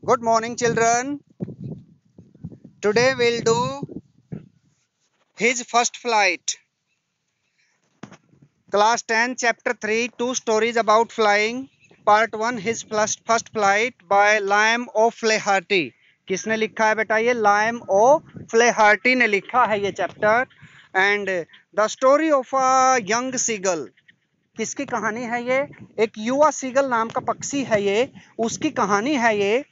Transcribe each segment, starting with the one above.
Good morning, children. Today we'll do his first flight. Class 10, Chapter 3, Two Stories About Flying. Part 1, his first flight by Liam O'Flaherty. किसने लिखा है बेटा? ये lime ओ Flaherty ने लिखा है ये chapter. And the story of a young seagull. किसकी कहानी है ये? एक युवा सीगल नाम का पक्षी है ये, उसकी कहानी है ये.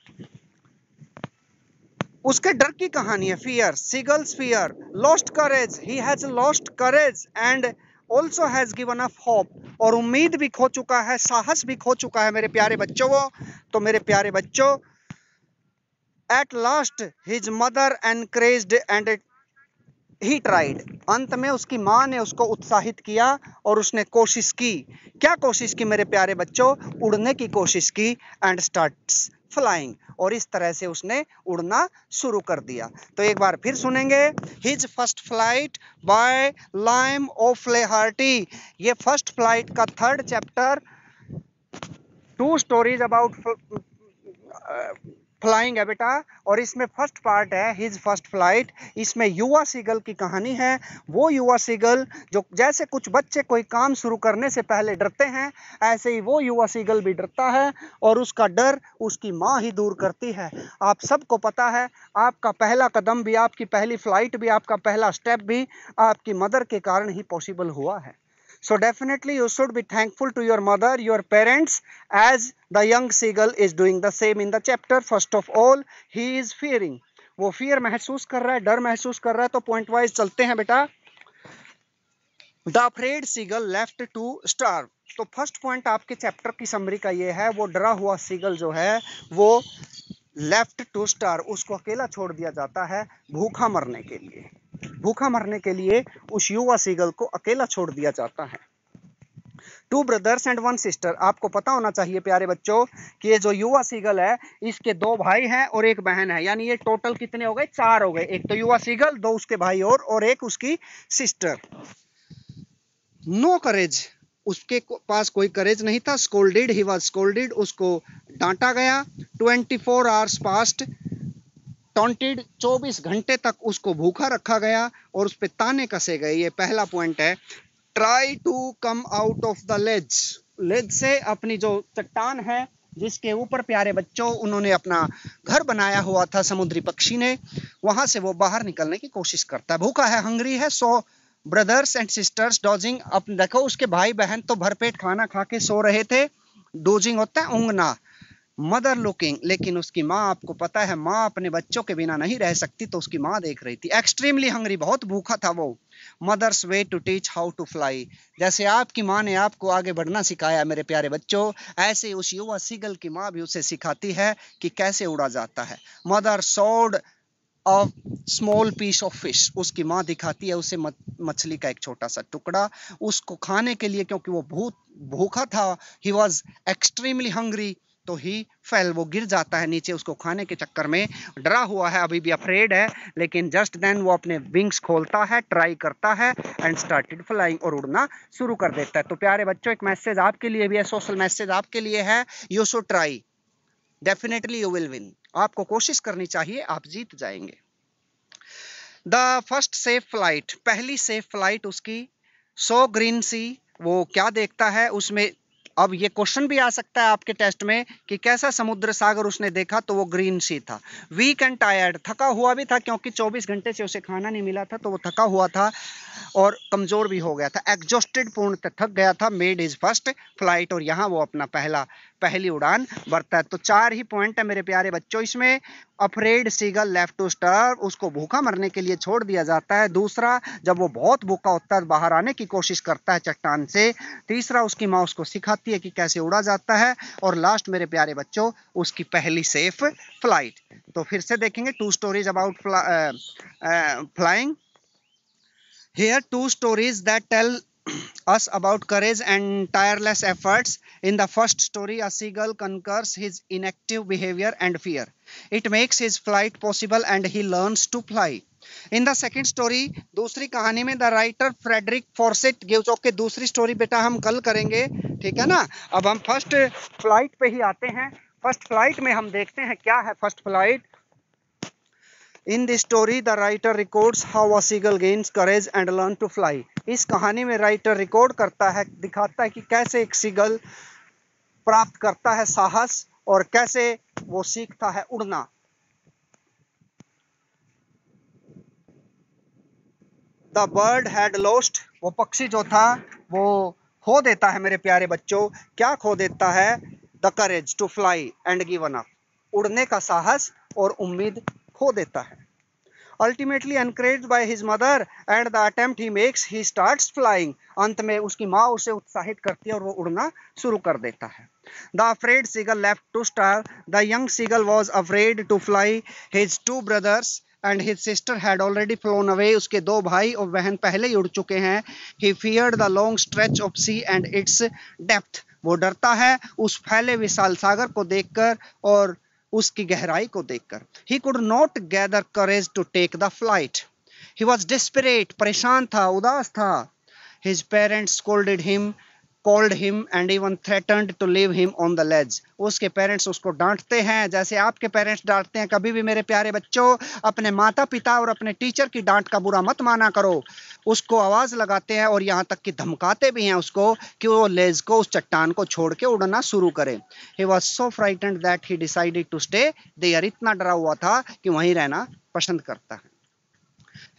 उसके डर की कहानी है. Fear, seagulls fear, lost courage, he has lost courage and also has given up hope. और उम्मीद भी खो चुका है, साहस भी खो चुका है मेरे प्यारे बच्चों. तो मेरे प्यारे बच्चों, at last his mother encouraged and he tried. अंत में उसकी माँ ने उसको उत्साहित किया और उसने कोशिश की. क्या कोशिश की मेरे प्यारे बच्चों? उड़ने की कोशिश की. And starts flying. और इस तरह से उसने उड़ना शुरू कर दिया. तो एक बार फिर सुनेंगे his first flight by Liam O'Flaherty. ये फर्स्ट फ्लाइट का third chapter, two stories about flying है बेटा. और इसमें फर्स्ट पार्ट है हिज फर्स्ट फ्लाइट. इसमें युवा सीगल की कहानी है. वो युवा सीगल जो जैसे कुछ बच्चे कोई काम शुरू करने से पहले डरते हैं, ऐसे ही वो युवा सीगल भी डरता है और उसका डर उसकी माँ ही दूर करती है. आप सबको पता है, आपका पहला कदम भी, आपकी पहली फ्लाइट भी, आपका पहला स्टेप भी आपकी मदर के कारण ही पॉसिबल हुआ है. So definitely you should be thankful to your mother, your parents, as the young seagull is doing the same in the chapter. First of all, he is fearing. वो fear महसूस कर रहा है, डर महसूस कर रहा है. तो point wise चलते हैं बेटा. The afraid seagull left to starve. तो फर्स्ट पॉइंट आपके चैप्टर की समरी का ये है, वो डरा हुआ सीगल जो है वो लेफ्ट टू स्टार्व, उसको अकेला छोड़ दिया जाता है भूखा मरने के लिए. भूखा मरने के लिए उस युवा सीगल को अकेला छोड़ दिया जाता है. To brothers and one sister. आपको पता होना चाहिए प्यारे बच्चों कि ये जो युवा सीगल है, इसके दो भाई हैं और एक बहन है. यानी ये टोटल कितने हो गए? 4 हो गए. एक तो युवा सीगल, दो उसके भाई और एक उसकी सिस्टर. नो करेज. उसके पास कोई करेज नहीं था. Scolded, he was scolded. उसको डांटा गया. 24 आवर्स पास्ट. टॉन्टेड, 24 घंटे तक उसको भूखा रखा गया और उस पे ताने कसे गए. ये पहला पॉइंट है. Try to come out of the ledge. Ledge से अपनी जो चट्टान है जिसके ऊपर प्यारे बच्चों उन्होंने अपना घर बनाया हुआ था समुद्री पक्षी ने, वहां से वो बाहर निकलने की कोशिश करता है. भूखा है, हंग्री है. सो ब्रदर्स एंड सिस्टर्स डॉजिंग. अब देखो उसके भाई बहन तो भरपेट खाना खा के सो रहे थे. डोजिंग होता है ऊँघना. Mother looking. लेकिन उसकी माँ, आपको पता है माँ अपने बच्चों के बिना नहीं रह सकती, तो उसकी माँ देख रही थी. Extremely hungry. बहुत भूखा था वो. Mother's way to teach how to fly. जैसे आपकी माँ ने आपको आगे बढ़ना सिखाया मेरे प्यारे बच्चों, ऐसे उस युवा सीगल की माँ भी उसे सिखाती है कि कैसे उड़ा जाता है. Mother showed a small piece of fish. उसकी माँ दिखाती है उसे मछली का एक छोटा सा टुकड़ा उसको खाने के लिए, क्योंकि वो भूखा था. He was extremely hungry. तो ही फेल, वो गिर जाता है नीचे उसको खाने के चक्कर में. डरा हुआ है, अभी भी अफ्रेड है. लेकिन जस्ट देन वो अपने विंग्स खोलता है, ट्राई करता है एंड स्टार्टेड फ्लाइंग. और उड़ना शुरू कर देता है. तो प्यारे बच्चों, एक मैसेज आपके लिए भी है, सोशल मैसेज आपके लिए है. You should try, definitely you will win. आपको कोशिश करनी चाहिए, आप जीत जाएंगे. The first safe flight. पहली सेफ फ्लाइट उसकी. सो ग्रीन सी. वो क्या देखता है उसमें? अब ये क्वेश्चन भी आ सकता है आपके टेस्ट में कि कैसा समुद्र सागर उसने देखा, तो वो ग्रीन सी था. Weak and tired. थका हुआ भी था, क्योंकि 24 घंटे से उसे खाना नहीं मिला था, तो वो थका हुआ था और कमजोर भी हो गया था. एग्जॉस्टेड, पूर्णतः थक गया था. Made his first flight. और यहाँ वो अपना पहली उड़ान भरता है. तो 4 ही पॉइंट है मेरे प्यारे बच्चों इसमें. Afraid seagull left to starve. उसको भूखा मरने के लिए छोड़ दिया जाता है. दूसरा, जब वो बहुत भूखा होता है बाहर आने की कोशिश करता है चट्टान से. तीसरा, उसकी माँ उसको सिखाती है कि कैसे उड़ा जाता है. और लास्ट मेरे प्यारे बच्चों, उसकी पहली सेफ फ्लाइट. तो फिर से देखेंगे two stories about flying. Here two stories that tell us about courage and tireless efforts. In the first story, a seagull conquers his inactive behavior and fear. It makes his flight possible and he learns to fly. In the second story, दूसरी कहानी में, the writer Frederick Fawcett gives. Okay, दूसरी story बेटा हम कल करेंगे, ठीक है ना. अब हम फर्स्ट फ्लाइट पे ही आते हैं. फर्स्ट फ्लाइट में हम देखते हैं क्या है first flight. In the story the writer records how a seagull gains courage and learn to fly. इस कहानी में राइटर रिकॉर्ड करता है, दिखाता है कि कैसे एक सीगल प्राप्त करता है साहस और कैसे वो सीखता है उड़ना। द बर्ड हैड लॉस्ट, वो पक्षी जो था वो खो देता है मेरे प्यारे बच्चों, क्या खो देता है? The courage to fly and given up, उड़ने का साहस और उम्मीद खो देता है। Ultimately encouraged by his mother and the attempt he makes he starts flying, अंत में उसकी माँ उसे उत्साहित करती है और वो उड़ना शुरू कर देता है। The afraid seagull left to starve, the young seagull was afraid to fly, his two brothers and his sister had already flown away, उसके दो भाई और बहन पहले ही उड़ चुके हैं। He feared the long stretch of sea and its depth, वो डरता है उस फैले विशाल सागर को देखकर और उसकी गहराई को देखकर। He could not gather courage to take the flight, he was desperate, परेशान था, उदास था। His parents scolded him, called him and even threatened to leave him on the ledge, उसके पेरेंट्स उसको डांटते हैं जैसे आपके पेरेंट्स डांटते हैं। कभी भी मेरे प्यारे बच्चों अपने माता पिता और अपने टीचर की डांट का बुरा मत माना करो। उसको आवाज लगाते हैं और यहाँ तक कि धमकाते भी हैं उसको कि वो लेज को, उस चट्टान को छोड़ के उड़ना शुरू करे। He was so frightened that he decided to stay there, इतना डरा हुआ था कि वहीं रहना पसंद करता है।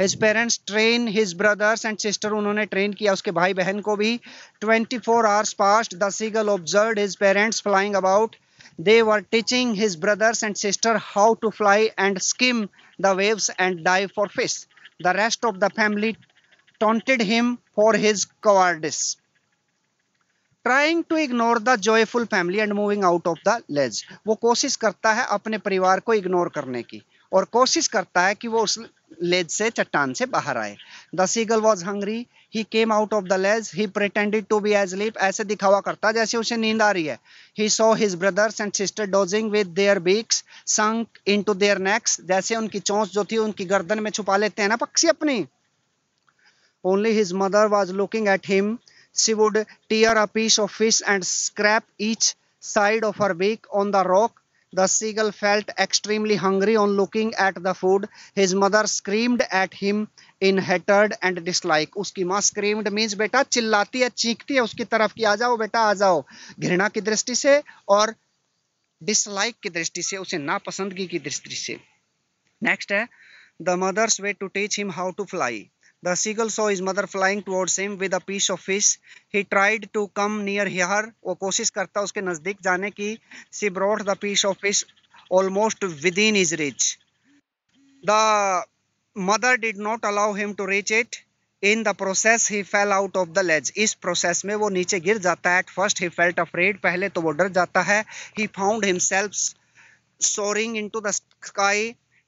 His parents train his brothers and sister, उन्होंने ट्रेन किया उसके भाई बहन को भी। 24 hours past, the seagull observed his parents flying about, they were teaching his brothers and sister how to fly and skim the waves and dive for fish. The rest of the family taunted him for his cowardice, trying to ignore the joyful family and moving out of the ledge. वो कोशिश करता है अपने परिवार को ignore करने की और कोशिश करता है कि वो उस लेज से, चट्टान से बाहर आए। The seagull was hungry, he came out of the ledge, he pretended to be asleep, ऐसे दिखावा करता जैसे उसे नींद आ रही है। He saw his brothers and sister dozing with their beaks sunk into their necks, जैसे उनकी चोंच जो थी उनकी गर्दन में छुपा लेते हैं ना पक्षी अपनी। Only his mother was looking at him. She would tear a piece of fish and scrape each side of her beak on the rock. The seagull felt extremely hungry on looking at the food. His mother screamed at him in hatred and dislike. उसकी माँ screamed means बेटा चिल्लाती है, चीखती है उसकी तरफ कि आ जाओ बेटा आ जाओ, घृणा की दृष्टि से और डिसलाइक की दृष्टि से, उसे नापसंदगी की दृष्टि से। नेक्स्ट है the mother's way to teach him how to fly. The seagull saw his mother flying towards him with a piece of fish. He tried to come near her. वो कोशिश करता उसके नजदीक जाने की। She brought the piece of fish almost within his reach. The mother did not allow him to reach it. In the process he fell out of the ledge. इस process में वो नीचे गिर जाता है। At first he felt afraid, पहले तो वो डर जाता है। He found himself soaring into the sky.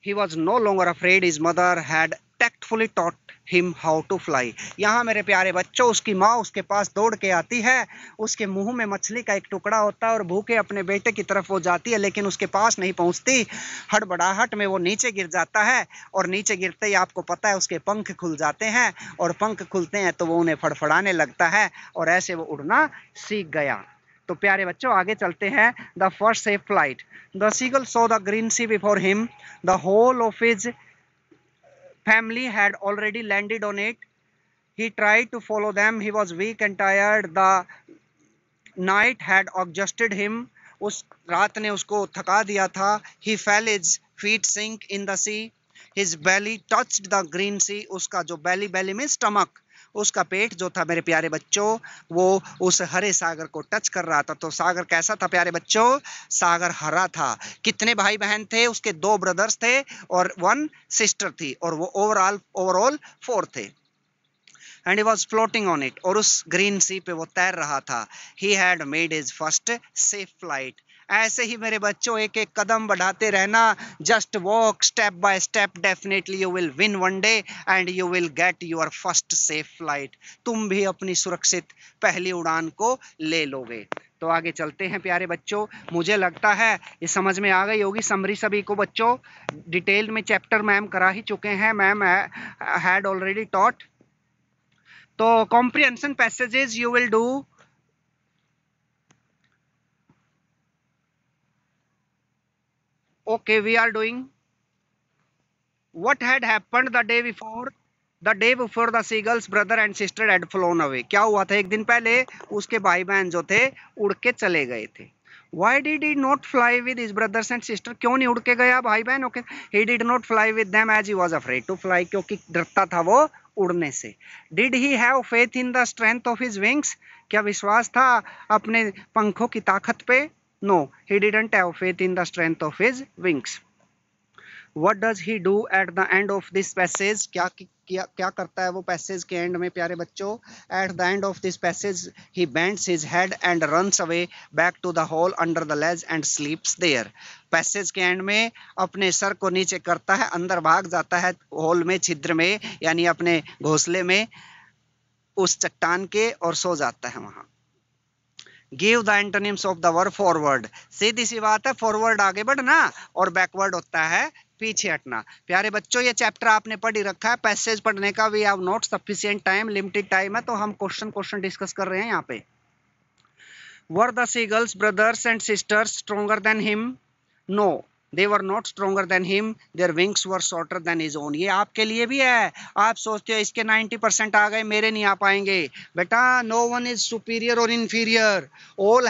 He was no longer afraid. His mother had tactfully taught him how to fly. यहाँ मेरे प्यारे बच्चों उसकी माँ उसके पास दौड़ के आती है, उसके मुंह में मछली का एक टुकड़ा होता है और भूखे अपने बेटे की तरफ वो जाती है लेकिन उसके पास नहीं पहुंचती। हड़बड़ाहट में वो नीचे गिर जाता है और नीचे गिरते ही आपको पता है उसके पंख खुल जाते हैं और पंख खुलते हैं तो वो उन्हें फड़फड़ाने लगता है और ऐसे वो उड़ना सीख गया। तो प्यारे बच्चों आगे चलते हैं। The first safe flight, the seagull saw the green sea before him, the whole of his family had already landed on it. He tried to follow them. He was weak and tired. The night had exhausted him. उस रात ने उसको थका दिया था। He fell, his feet sink in the sea. His belly touched the green sea. उसका जो belly, belly में stomach, उसका पेट जो था मेरे प्यारे बच्चों वो उस हरे सागर को टच कर रहा था। तो सागर कैसा था प्यारे बच्चों? सागर हरा था। कितने भाई बहन थे? उसके 2 ब्रदर्स थे और 1 सिस्टर थी और वो ओवरऑल 4 थे। And he was floating on it, और उस ग्रीन सी पे वो तैर रहा था। He had made his first safe flight. ऐसे ही मेरे बच्चों एक एक कदम बढ़ाते रहना। Just walk step by step, definitely you will win one day and you will get your first safe flight. तुम भी अपनी सुरक्षित पहली उड़ान को ले लोगे। तो आगे चलते हैं प्यारे बच्चों। मुझे लगता है ये समझ में आ गई होगी समरी सभी को बच्चों। डिटेल में चैप्टर मैम करा ही चुके हैं, मैम हैड ऑलरेडी टॉट। तो comprehension passages you will do Okay, we are doing what had happened the day before. The day before the seagulls brother and sister had flown away. क्या हुआ था एक दिन पहले उसके भाई बहन जो थे उड़ के चले गए थे. Why did he not fly with his brothers and sister? क्यों नहीं उड़ के गया भाई बहन? Okay, he did not fly with them as he was afraid to fly, क्योंकि डरता था वो उड़ने से. Did he have faith in the strength of his wings? क्या विश्वास था अपने पंखों की ताकत पे? No, he didn't have faith in the strength of his wings. What does he do at the end of this passage? क्या करता है वो पैसेज के एंड में प्यारे बच्चों? At the end of this passage he bends his head and runs away back to the hole under the ledge and sleeps there. Passage के and में अपने सर को नीचे करता है, अंदर भाग जाता है होल में, छिद्र में, यानी अपने घोंसले में उस चट्टान के, और सो जाता है वहां. Give the antonyms of the word forward. सीधी सी बात है, फॉरवर्ड आगे बढ़ना और बैकवर्ड होता है पीछे हटना. प्यारे बच्चों ये चैप्टर आपने पढ़ ही रखा है, पैसेज पढ़ने का we have not sufficient time, limited time है, तो हम क्वेश्चन डिस्कस कर रहे हैं यहाँ पे. Were the seagull's brothers and sisters stronger than him? No, they were not stronger than him, their wings were shorter than his own. ये आपके लिए भी है. आप सोचते हो इसके 90% आ गए, मेरे नहीं आ पाएंगे. बेटा, no one is superior or inferior, all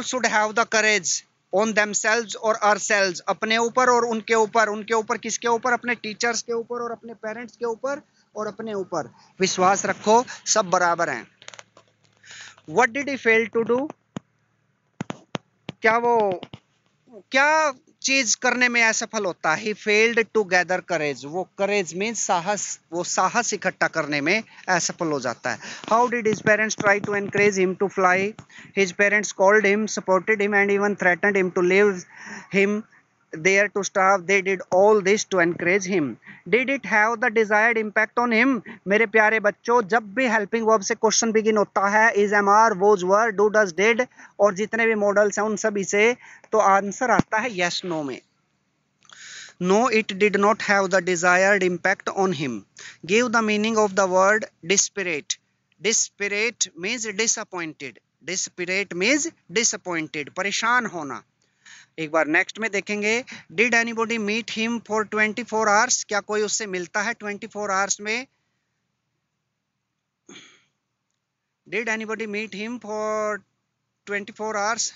should have the courage on themselves or ourselves. अपने ऊपर और उनके ऊपर किसके ऊपर? अपने टीचर्स के ऊपर और अपने पेरेंट्स के ऊपर और अपने ऊपर विश्वास रखो, सब बराबर हैं. What did he fail to do? क्या चीज करने में असफल होता है? He failed to gather courage. वो courage में साहस, वो साहस इकट्ठा करने में असफल हो जाता है. How did his parents try to encourage him to fly? His parents called him, supported him and even threatened him to leave him there to starve. They did all this to encourage him. Did it have the desired impact on him? मेरे प्यारे बच्चों, जब भी helping verb से question begin होता है, is, am, are, was, were, do, does, did और जितने भी मॉडल्स हैं उन सभी से, तो आंसर आता है yes, no में. No, it did not have the desired impact on him. Give the meaning of the word desperate. Desperate means disappointed. Desperate means disappointed, परेशान होना. एक बार नेक्स्ट में देखेंगे. Did anybody meet him for 24 hours? क्या कोई उससे मिलता है 24 आवर्स में? Did anybody meet him for 24 hours?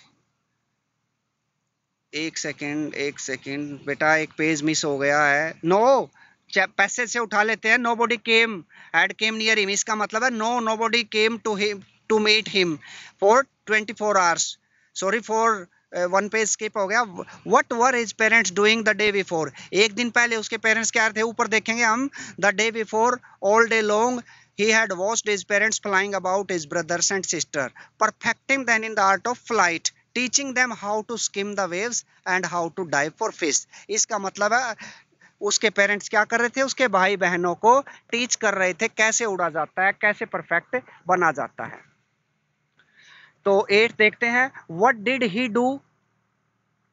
एक सेकेंड बेटा, एक पेज मिस हो गया है. नो, पैसेज से उठा लेते हैं. Nobody came had came near him, इसका मतलब है nobody came to meet him for 24 hours. Sorry for one page skip हो गया. What were his parents doing the day before? एक दिन पहले उसके पेरेंट्स क्या थे? ऊपर देखेंगे हम. The day before all day long he had watched his parents flying about his brothers and sister, perfecting them in the art of flight, teaching them how to skim the waves and how to dive for fish. इसका मतलब है उसके parents क्या कर रहे थे? उसके भाई बहनों को टीच कर रहे थे कैसे उड़ा जाता है, कैसे परफेक्ट बना जाता है. तो 8 देखते हैं. What did he do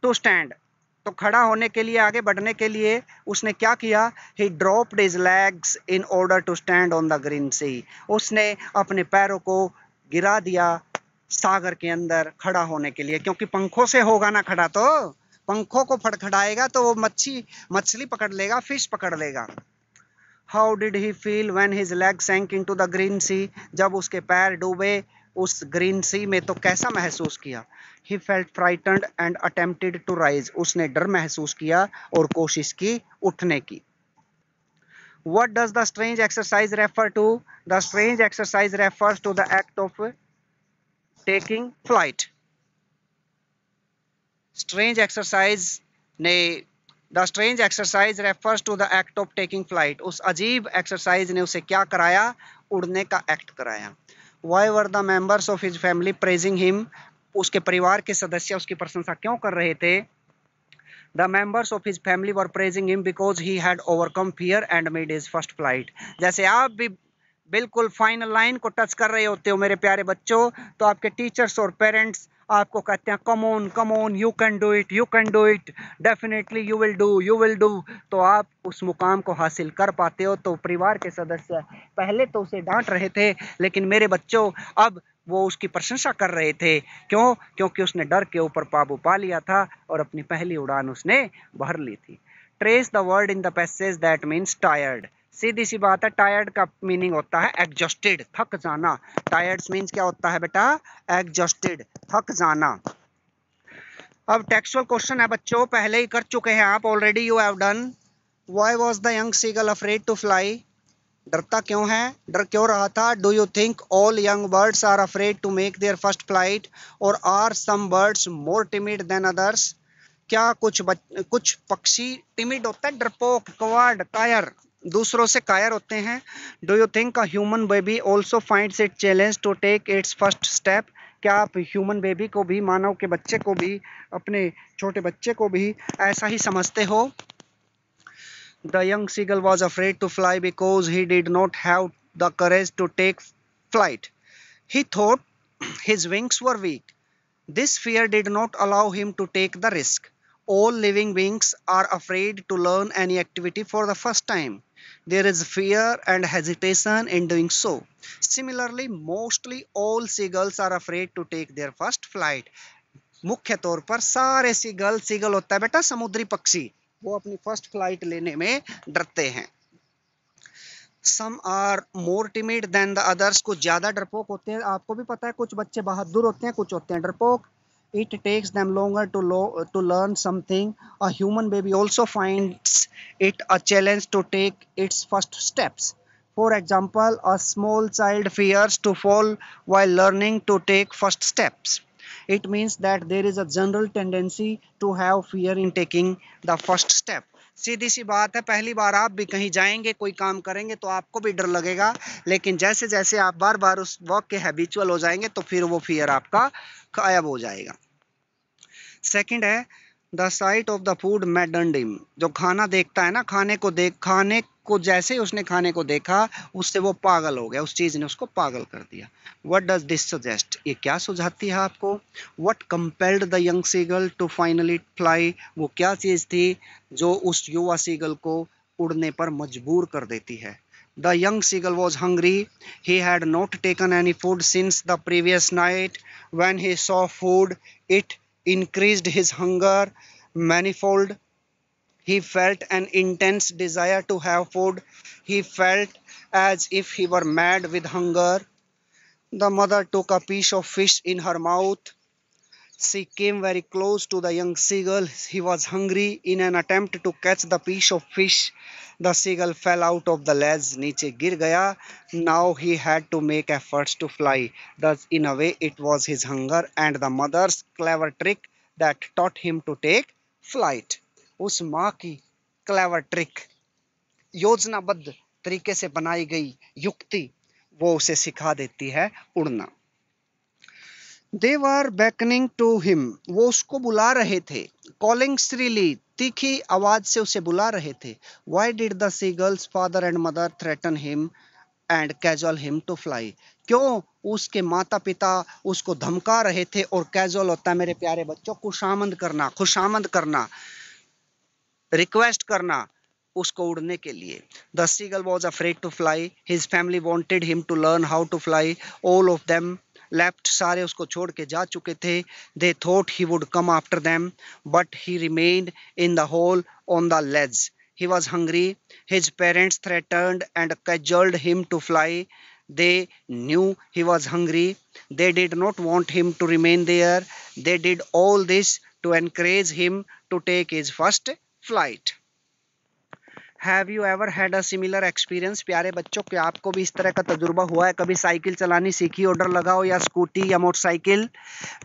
to stand? तो खड़ा होने के लिए, आगे बढ़ने के लिए उसने क्या किया? He dropped his legs in order to stand on the green sea. उसने अपने पैरों को गिरा दिया सागर के अंदर खड़ा होने के लिए, क्योंकि पंखों से होगा ना खड़ा, तो पंखों को फड़फड़ाएगा तो वो मछली पकड़ लेगा, फिश पकड़ लेगा. How did he feel when his leg sank into the green sea? जब उसके पैर डूबे उस ग्रीन सी में तो कैसा महसूस किया? He felt frightened and attempted to rise. उसने डर महसूस किया और कोशिश की उठने की. What does the strange exercise refer to? The strange exercise refers to the act of taking flight. The strange exercise refers to the act of taking flight. उस अजीब एक्सरसाइज ने उसे क्या कराया? उड़ने का एक्ट कराया. Why were the members of his family praising him? उसके परिवार के सदस्य उसकी प्रशंसा क्यों कर रहे थे? The members of his family were praising him because he had overcome fear and made his first flight. जैसे आप भी बिल्कुल फाइनल लाइन को टच कर रहे होते हो मेरे प्यारे बच्चों, तो आपके टीचर्स और पेरेंट्स आपको कहते हैं come on, you can do it, definitely you will do, तो आप उस मुकाम को हासिल कर पाते हो. तो परिवार के सदस्य पहले तो उसे डांट रहे थे, लेकिन मेरे बच्चों अब वो उसकी प्रशंसा कर रहे थे। क्यों? क्योंकि उसने डर के ऊपर काबू पा लिया था और अपनी पहली उड़ान उसने भर ली थी। Trace the word in the passage that means tired. सीधी सी बात है, टायर्ड का मीनिंग होता है एग्जॉस्टेड, थक जाना। टायर्ड मीन्स क्या होता है बेटा? एग्जॉस्टेड, थक जाना। अब टेक्सुअल क्वेश्चन है बच्चों, पहले ही कर चुके हैं आप, already you have done. Why was the young seagull afraid to fly? डरता क्यों है? डर क्यों रहा था? Do you think all young birds are afraid to make their first flight और are some birds more timid than others? क्या कुछ पक्षी टिमिड होता है, डरपोक, कवार्ड, कायर, दूसरों से कायर होते हैं? Do you think a human baby also finds it challenge to take its first step? क्या आप ह्यूमन बेबी को भी, मानव के बच्चे को भी, अपने छोटे बच्चे को भी ऐसा ही समझते हो? The young seagull was afraid to fly because he did not have the courage to take flight. He thought his wings were weak. This fear did not allow him to take the risk. All living beings are afraid to learn any activity for the first time. There is fear and hesitation in doing so. Similarly, mostly all seagulls are afraid to take their first flight. मुख्य तौर पर सारे seagull होता है बेटा समुद्री पक्षी, वो अपनी फर्स्ट फ्लाइट लेने में डरते हैं। Some are more timid than the others, कुछ ज्यादा डरपोक होते हैं। आपको भी पता है कुछ बच्चे बहादुर होते हैं, कुछ होते हैं डरपोक। It takes them longer to learn something. A human baby also finds it a challenge to take its first steps. For example, a small child fears to fall while learning to take first steps. It means that there is a general tendency to have fear in taking the first step. सीधी सी बात है, पहली बार आप भी कहीं जाएंगे, कोई काम करेंगे तो आपको भी डर लगेगा, लेकिन जैसे जैसे आप बार बार उस वर्क के हैबिचुअल हो जाएंगे तो फिर वो फियर आपका गायब हो जाएगा। सेकंड है the site of the food मैडन्ड him. जो खाना देखता है ना, खाने को जैसे ही उसने खाने को देखा उससे वो पागल हो गया, उस चीज ने उसको पागल कर दिया। What does this suggest? ये क्या सुझाती है आपको? What compelled the young seagull to finally fly? वो क्या चीज थी जो उस युवा सीगल को उड़ने पर मजबूर कर देती है? The young seagull was hungry. He had not taken any food since the previous night. When he saw food, it increased his hunger manifold. He felt an intense desire to have food. He felt as if he were mad with hunger. The mother took a piece of fish in her mouth. She came very close to the young seagull. He was hungry. In an attempt to catch the piece of fish, the seagull fell out of the ledge. नीचे गिर गया. Now he had to make efforts to fly. Thus, in a way, it was his hunger and the mother's clever trick that taught him to take flight. उस माँ की clever trick, योजनाबद्ध तरीके से बनाई गई युक्ति, वो उसे सिखा देती है उड़ना। They were beckoning to him. वो उसको बुला रहे थे। Calling shrilly, तीखी आवाज से उसे बुला रहे थे। Why did the seagull's father and mother threaten him and cajole him to fly? क्यों उसके माता पिता उसको धमका रहे थे? और कैजुअल होता है मेरे प्यारे बच्चों खुशामद करना, रिक्वेस्ट करना उसको उड़ने के लिए। The seagull was afraid to fly. His family wanted him to learn how to fly. All of them left. सारे उसको छोड़ के जा चुके थे। They thought he would come after them, but he remained in the hole on the ledge. He was hungry. His parents threatened and cajoled him to fly. They knew he was hungry. They did not want him to remain there. They did all this to encourage him to take his first flight. Have you ever had a similar experience? प्यारे बच्चों, क्या आपको भी इस तरह का तजुर्बा हुआ है? कभी साइकिल चलानी सीखी हो, डर लगा हो, या स्कूटी या मोटरसाइकिल?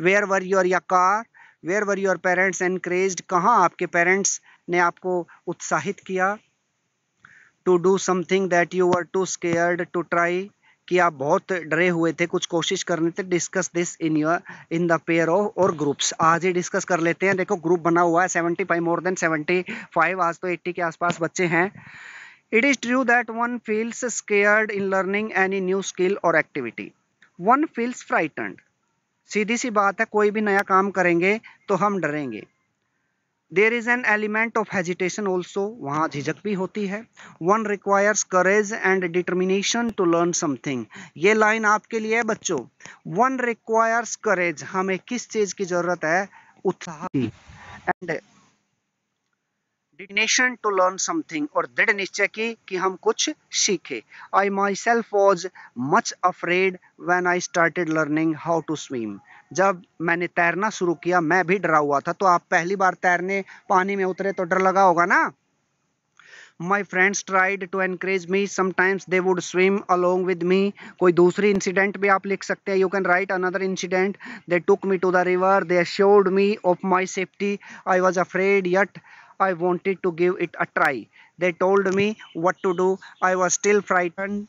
Where were your या car? Where were your parents encouraged? कहाँ आपके पेरेंट्स ने आपको उत्साहित किया? To do something that you were too scared to try, कि आप बहुत डरे हुए थे कुछ कोशिश करने थे। Discuss this in the pair of और ग्रुप्स। आज ही डिस्कस कर लेते हैं। देखो ग्रुप बना हुआ है 75, मोर देन 75, आज तो 80 के आसपास बच्चे हैं। It is true that one feels scared in learning any new skill और एक्टिविटी। One feels frightened. सीधी सी बात है, कोई भी नया काम करेंगे तो हम डरेंगे। There is an element of hesitation also, वहाँ झिझक भी होती है। One requires courage and determination to learn something, ये लाइन आपके लिए है बच्चों। वन रिक्वायर्स करेज, हमें किस चीज की जरूरत है? उत्साह की। And determination to learn something, और दृढ़ निश्चय की कि हम कुछ सीखे। I myself was much afraid when I started learning how to swim, जब मैंने तैरना शुरू किया मैं भी डरा हुआ था। तो आप पहली बार तैरने पानी में उतरे तो डर लगा होगा ना। My friends tried to encourage me, sometimes they would swim along with me। कोई दूसरी इंसिडेंट भी आप लिख सकते हैं, you can write another incident। They took me to the river, they assured me of my safety, I was afraid yet I wanted to give it a try। They told me what to do, I was still frightened